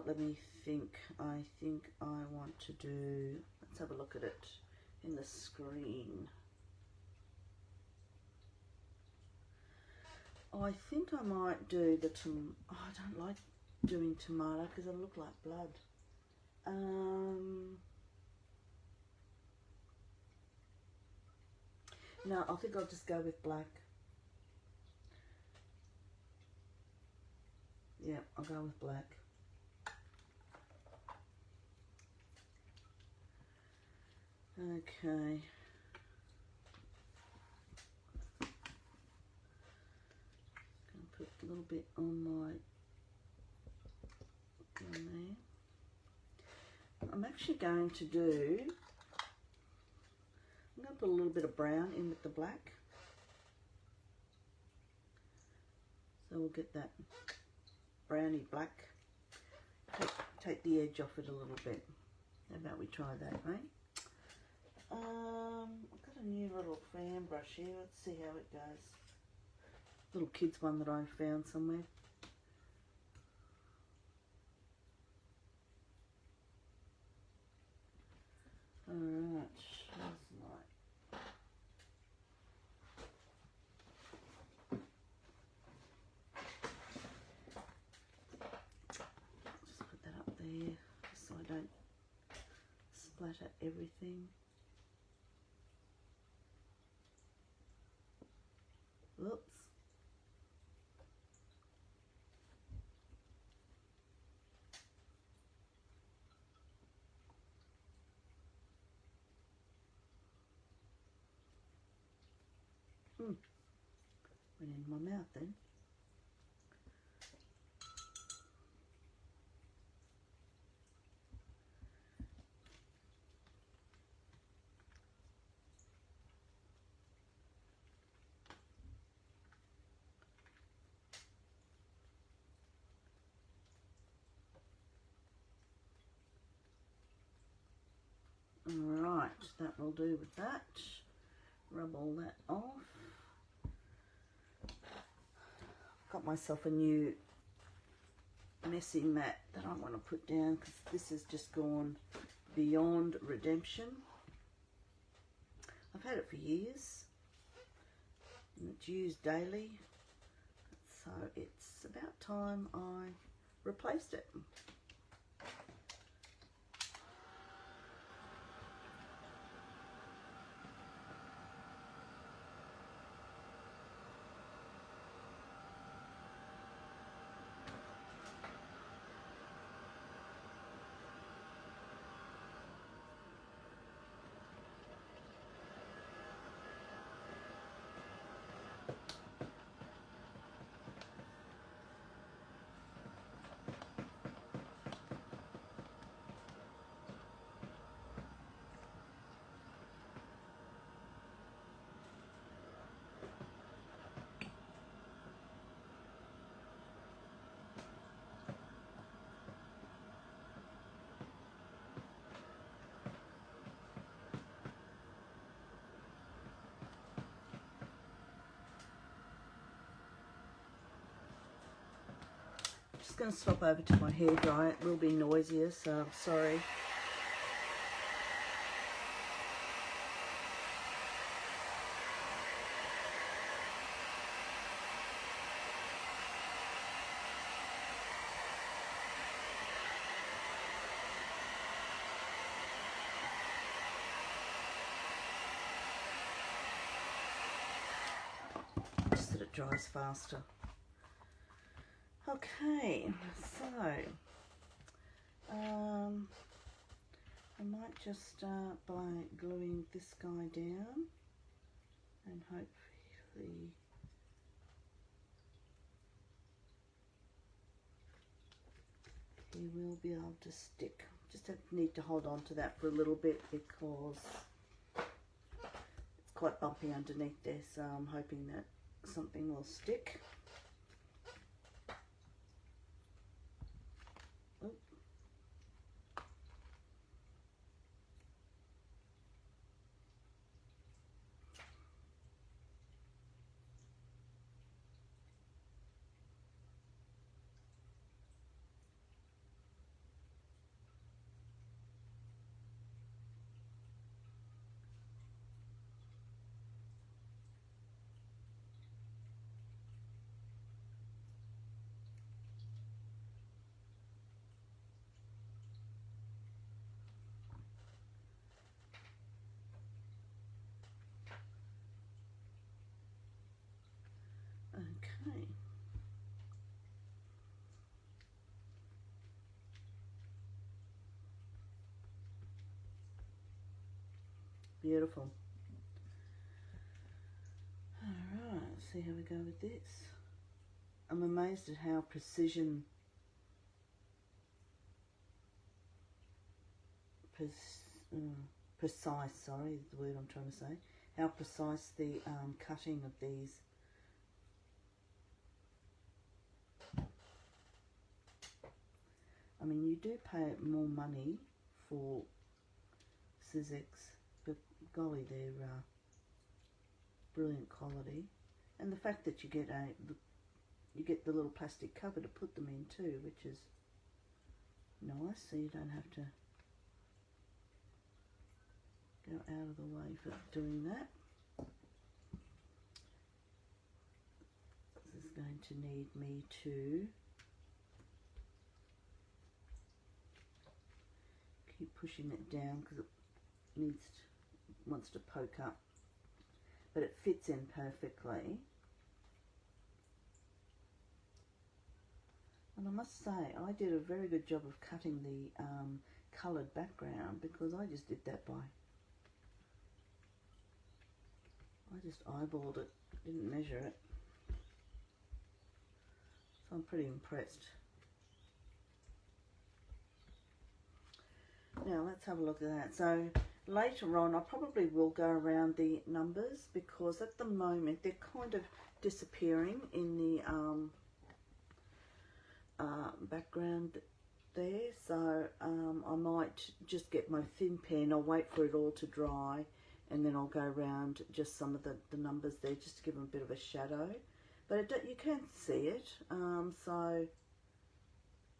[SPEAKER 1] Let me think. I think I want to do, let's have a look at it in the screen. I think I might do the I don't like doing tomato because it'll look like blood. No, I think I'll just go with black. Yeah, I'll go with black. Okay. Gonna put a little bit on my there. I'm actually going to do, I'm going to put a little bit of brown in with the black. So we'll get that browny black. Take the edge off it a little bit. How about we try that, right? I've got a new little fan brush here. Let's see how it goes. Little kids one that I found somewhere. Alright, just put that up there so I don't splatter everything. Oops. Went in my mouth then. Alright, that will do with that. Rub all that off. Got myself a new messy mat that I want to put down because this has just gone beyond redemption. I've had it for years and it's used daily, so it's about time I replaced it. Just going to swap over to my hairdryer. It will be noisier, so I'm sorry. Just that it dries faster. Okay, so I might just start by gluing this guy down and hopefully he will be able to stick. Just need to hold on to that for a little bit because it's quite bumpy underneath there, so I'm hoping that something will stick. Okay. Beautiful. Alright, let's see how we go with this. I'm amazed at how precise, sorry, is the word I'm trying to say. How precise the cutting of these. I mean, you do pay more money for Sizzix, but golly, they're brilliant quality. And the fact that you get the little plastic cover to put them in too, which is nice, so you don't have to go out of the way for doing that. This is going to need me to keep pushing it down because it wants to poke up, but it fits in perfectly. And I must say, I did a very good job of cutting the coloured background because I just did that I just eyeballed it, didn't measure it. So I'm pretty impressed. Now let's have a look at that. So later on I probably will go around the numbers because at the moment they're kind of disappearing in the background there. So I might just get my thin pen, I'll wait for it all to dry, and then I'll go around just some of the numbers there just to give them a bit of a shadow. But you can see it, so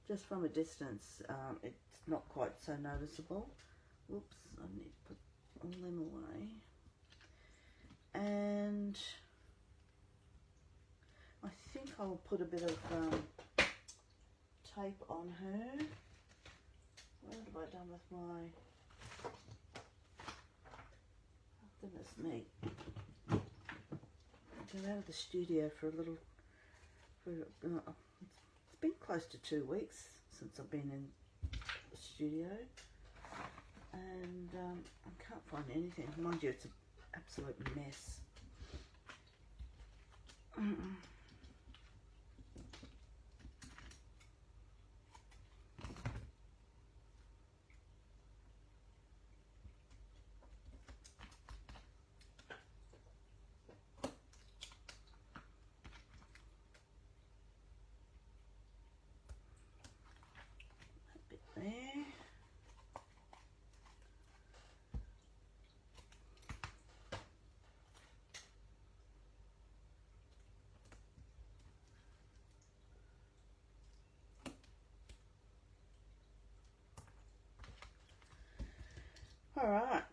[SPEAKER 1] just from a distance it's not quite so noticeable. Whoops, I need to put all them away. And I think I'll put a bit of tape on her. What have I done with my... Oh, goodness me. I got out of the studio for a little... it's been close to 2 weeks since I've been in the studio. And I can't find anything. Mind you, it's an absolute mess. There. All right.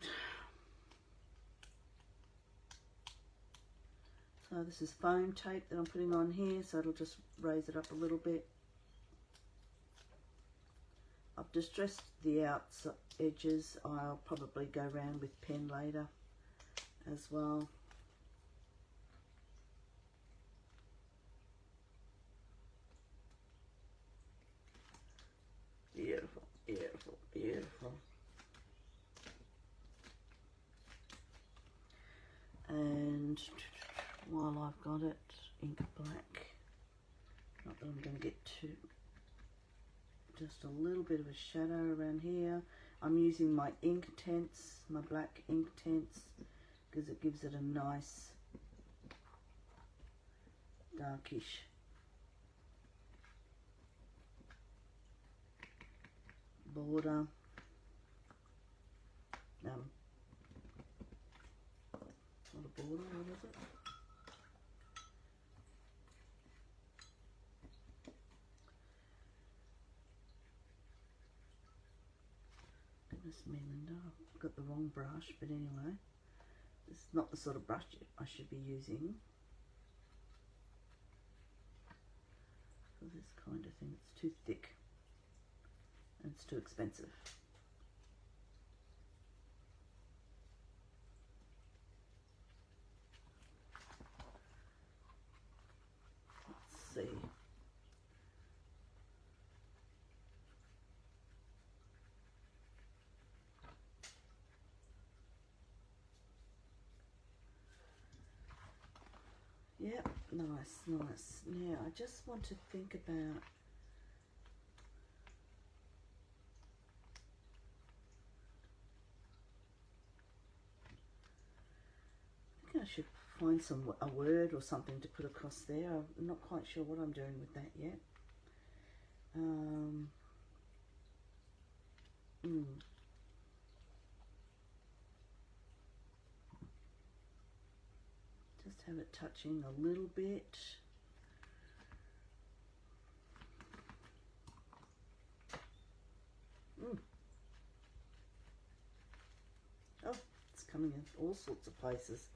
[SPEAKER 1] So this is foam tape that I'm putting on here, so it'll just raise it up a little bit. I've distressed the outside edges. I'll probably go around with pen later as well. Beautiful, beautiful, beautiful. And while I've got it, ink black. Not that I'm going to get too... Just a little bit of a shadow around here. I'm using my ink tints, my black ink tints, because it gives it a nice darkish border. Not a border, what is it? Goodness me, Linda, I've got the wrong brush, but anyway, this is not the sort of brush I should be using for this kind of thing. It's too thick and it's too expensive. see. Yep, nice, nice. Now, I just want to think about... I think I should find a word or something to put across there. I'm not quite sure what I'm doing with that yet. Just have it touching a little bit. Oh, it's coming in all sorts of places.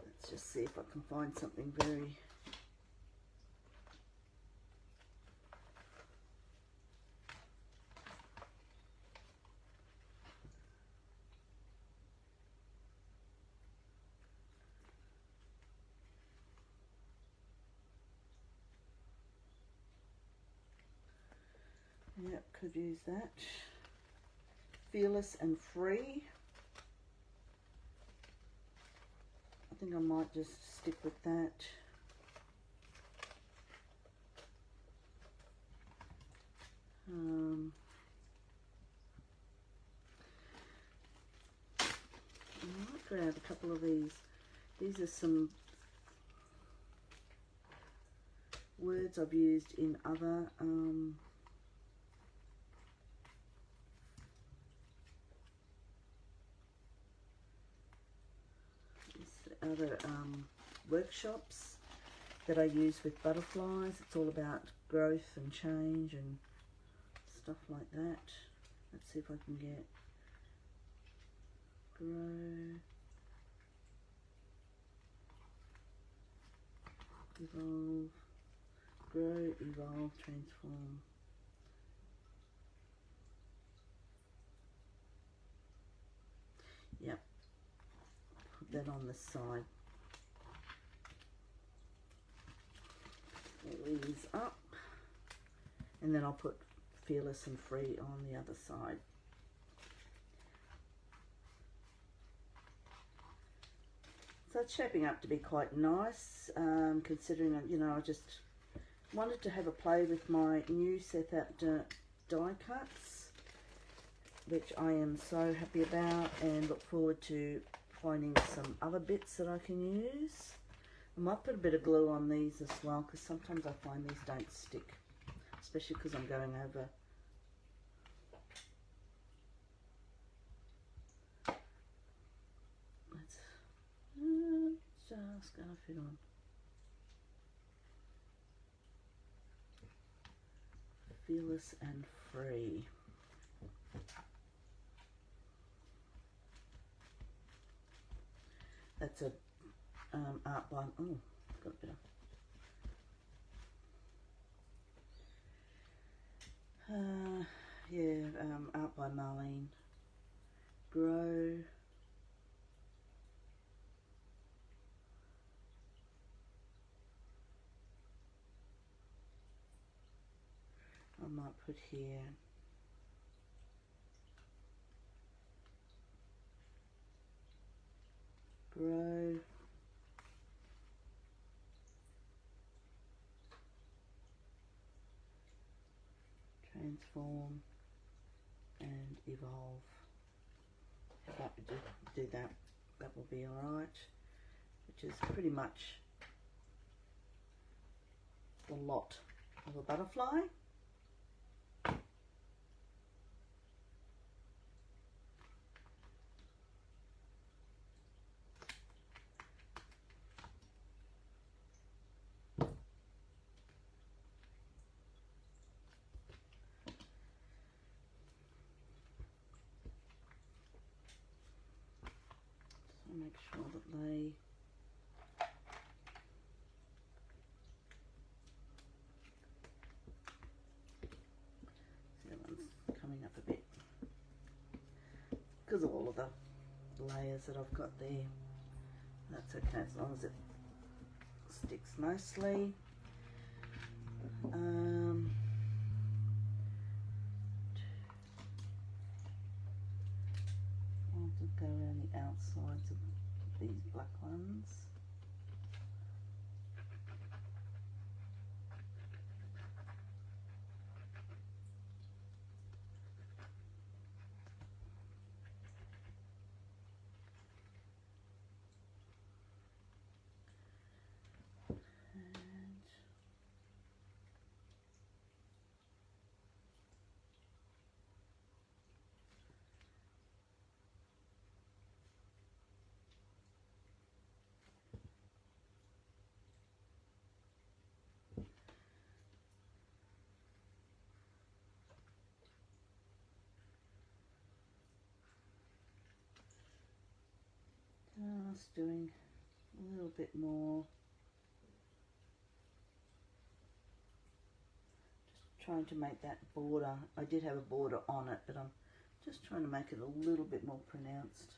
[SPEAKER 1] Let's just see if I can find something very... Yep, could use that. Fearless and free. I think I might just stick with that. I might grab a couple of these. These are some words I've used in other workshops that I use with butterflies. It's all about growth and change and stuff like that. Let's see if I can get grow, evolve, grow, evolve, transform. Yep, put that on the side. These up, and then I'll put fearless and free on the other side. So it's shaping up to be quite nice, considering, you know, I just wanted to have a play with my new Seth Apter die cuts, which I am so happy about, and look forward to finding some other bits that I can use. I might put a bit of glue on these as well, because sometimes I find these don't stick, especially because I'm going over. Let's just go fit on. Fearless and free. That's a art by, oh, got a bit of, art by Marlene. Grow. I might put here. Grow. Transform and evolve. If I could do that, that will be alright. Which is pretty much the lot of a butterfly. make sure that they coming up a bit because of all of the layers that I've got there. That's okay as long as it sticks nicely. I'll just go around the outsides of these black ones. Just doing a little bit more. Just trying to make that border. I did have a border on it, but I'm just trying to make it a little bit more pronounced.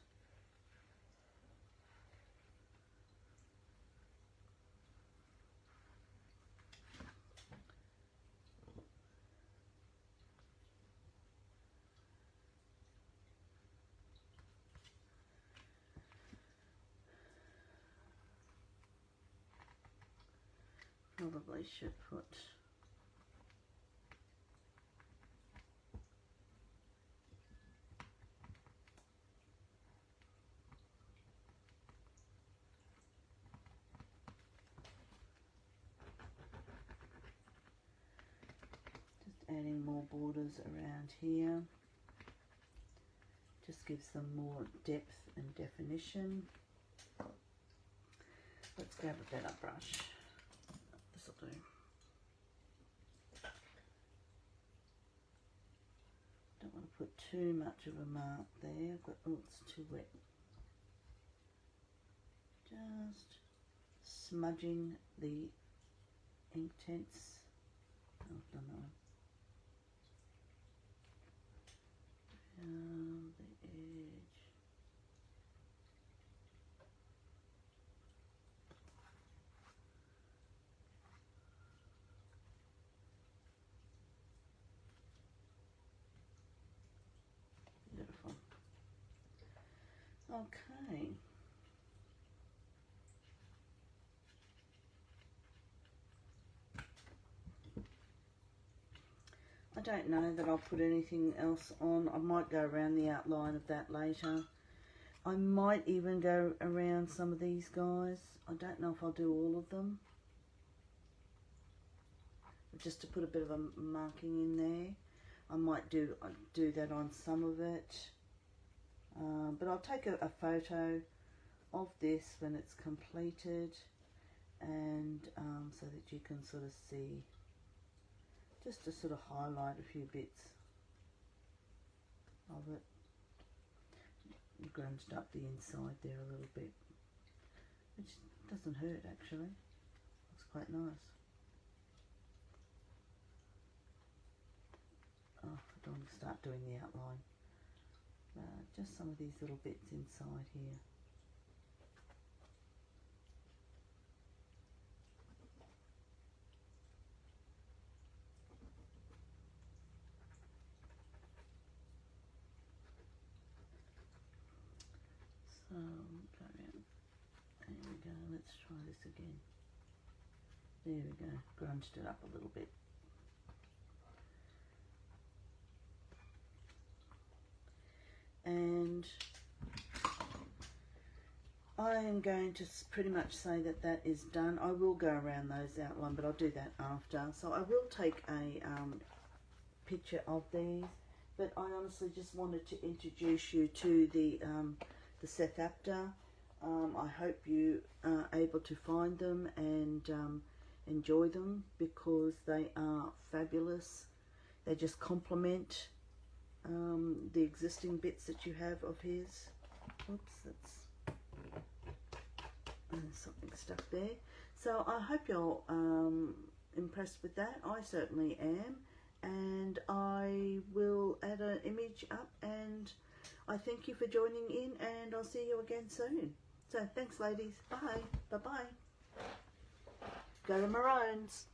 [SPEAKER 1] Probably should put just adding more borders around here. Just gives them more depth and definition. Let's grab a better brush. This'll do. Don't want to put too much of a mark there, but oh, it's too wet. Just smudging the ink tints. Oh, I don't know. Around the edge. Beautiful. Okay. I don't know that I'll put anything else on. I might go around the outline of that later. I might even go around some of these guys. I don't know if I'll do all of them. Just to put a bit of a marking in there. I might do that on some of it. But I'll take a photo of this when it's completed, and so that you can sort of see, just to sort of highlight a few bits of it. Grunged up the inside there a little bit, which doesn't hurt actually. Looks quite nice. Oh, I don't want to start doing the outline. Just some of these little bits inside here. So, go around. There we go. Let's try this again. There we go. Grunged it up a little bit. And I am going to pretty much say that that is done. I will go around those outline, but I'll do that after. So I will take a picture of these, but I honestly just wanted to introduce you to the Seth Apter. I hope you are able to find them and enjoy them, because they are fabulous. They just complement the existing bits that you have of his. Oops, that's There's something stuck there. So I hope you're impressed with that. I certainly am. And I will add an image up, and I thank you for joining in, and I'll see you again soon. So thanks, ladies. Bye. Bye-bye. Go to Maroons.